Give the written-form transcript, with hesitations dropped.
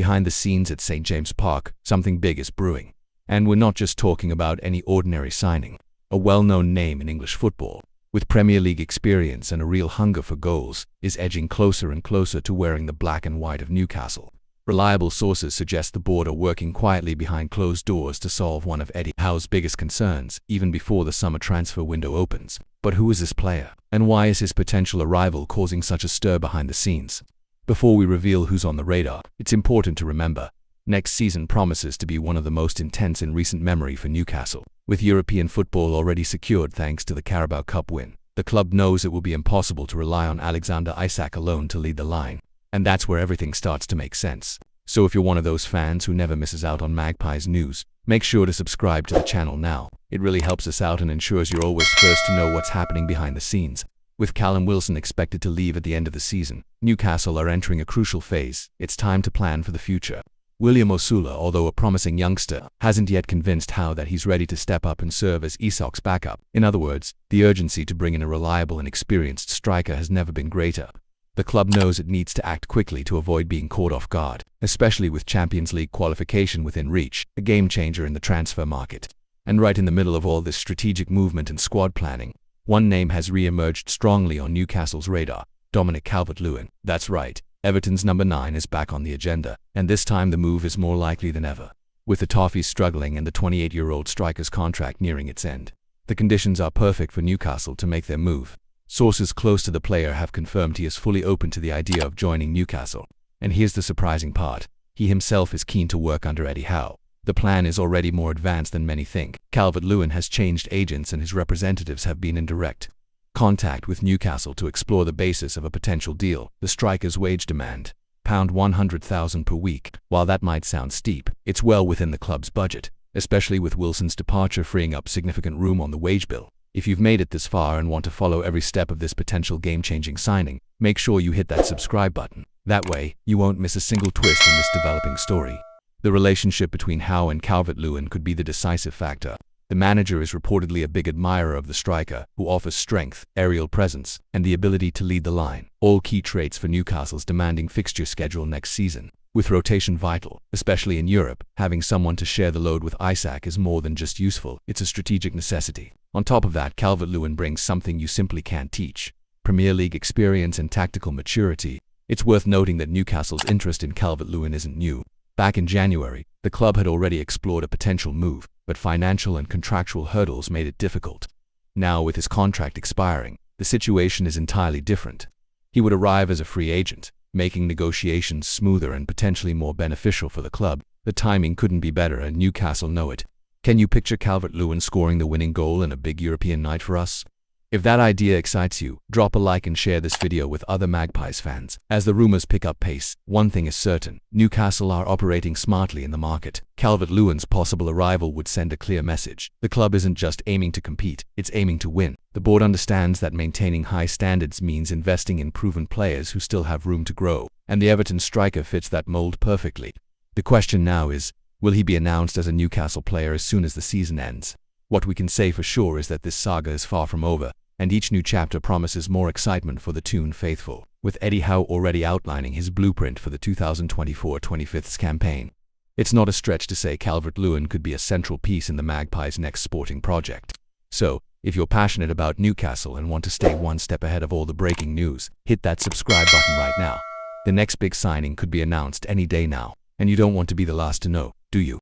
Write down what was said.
behind the scenes at St. James Park, something big is brewing. And we're not just talking about any ordinary signing. A well-known name in English football, with Premier League experience and a real hunger for goals, is edging closer and closer to wearing the black and white of Newcastle. Reliable sources suggest the board are working quietly behind closed doors to solve one of Eddie Howe's biggest concerns, even before the summer transfer window opens. But who is this player? And why is his potential arrival causing such a stir behind the scenes? Before we reveal who's on the radar, it's important to remember, next season promises to be one of the most intense in recent memory for Newcastle. With European football already secured thanks to the Carabao Cup win, the club knows it will be impossible to rely on Alexander Isak alone to lead the line. And that's where everything starts to make sense. So if you're one of those fans who never misses out on Magpies news, make sure to subscribe to the channel now. It really helps us out and ensures you're always first to know what's happening behind the scenes. With Callum Wilson expected to leave at the end of the season, Newcastle are entering a crucial phase. It's time to plan for the future. William Osula, although a promising youngster, hasn't yet convinced Howe that he's ready to step up and serve as Isak's backup. In other words, the urgency to bring in a reliable and experienced striker has never been greater. The club knows it needs to act quickly to avoid being caught off guard, especially with Champions League qualification within reach, a game-changer in the transfer market. And right in the middle of all this strategic movement and squad planning, one name has re-emerged strongly on Newcastle's radar: Dominic Calvert-Lewin. That's right. Everton's number 9 is back on the agenda, and this time the move is more likely than ever. With the Toffees struggling and the 28-year-old striker's contract nearing its end, the conditions are perfect for Newcastle to make their move. Sources close to the player have confirmed he is fully open to the idea of joining Newcastle. And here's the surprising part: he himself is keen to work under Eddie Howe. The plan is already more advanced than many think. Calvert-Lewin has changed agents and his representatives have been in direct contact with Newcastle to explore the basis of a potential deal. The striker's wage demand, £100,000 per week. While that might sound steep, it's well within the club's budget, especially with Wilson's departure freeing up significant room on the wage bill. If you've made it this far and want to follow every step of this potential game-changing signing, make sure you hit that subscribe button. That way, you won't miss a single twist in this developing story. The relationship between Howe and Calvert-Lewin could be the decisive factor. The manager is reportedly a big admirer of the striker, who offers strength, aerial presence, and the ability to lead the line, all key traits for Newcastle's demanding fixture schedule next season. With rotation vital, especially in Europe, having someone to share the load with Isak is more than just useful, it's a strategic necessity. On top of that, Calvert-Lewin brings something you simply can't teach: Premier League experience and tactical maturity. It's worth noting that Newcastle's interest in Calvert-Lewin isn't new. Back in January, the club had already explored a potential move, but financial and contractual hurdles made it difficult. Now, with his contract expiring, the situation is entirely different. He would arrive as a free agent, making negotiations smoother and potentially more beneficial for the club. The timing couldn't be better, and Newcastle know it. Can you picture Calvert-Lewin scoring the winning goal in a big European night for us? If that idea excites you, drop a like and share this video with other Magpies fans. As the rumors pick up pace, one thing is certain: Newcastle are operating smartly in the market. Calvert-Lewin's possible arrival would send a clear message. The club isn't just aiming to compete, it's aiming to win. The board understands that maintaining high standards means investing in proven players who still have room to grow, and the Everton striker fits that mold perfectly. The question now is, will he be announced as a Newcastle player as soon as the season ends? What we can say for sure is that this saga is far from over, and each new chapter promises more excitement for the Toon faithful, with Eddie Howe already outlining his blueprint for the 2024-25 campaign. It's not a stretch to say Calvert-Lewin could be a central piece in the Magpies' next sporting project. So, if you're passionate about Newcastle and want to stay one step ahead of all the breaking news, hit that subscribe button right now. The next big signing could be announced any day now, and you don't want to be the last to know, do you?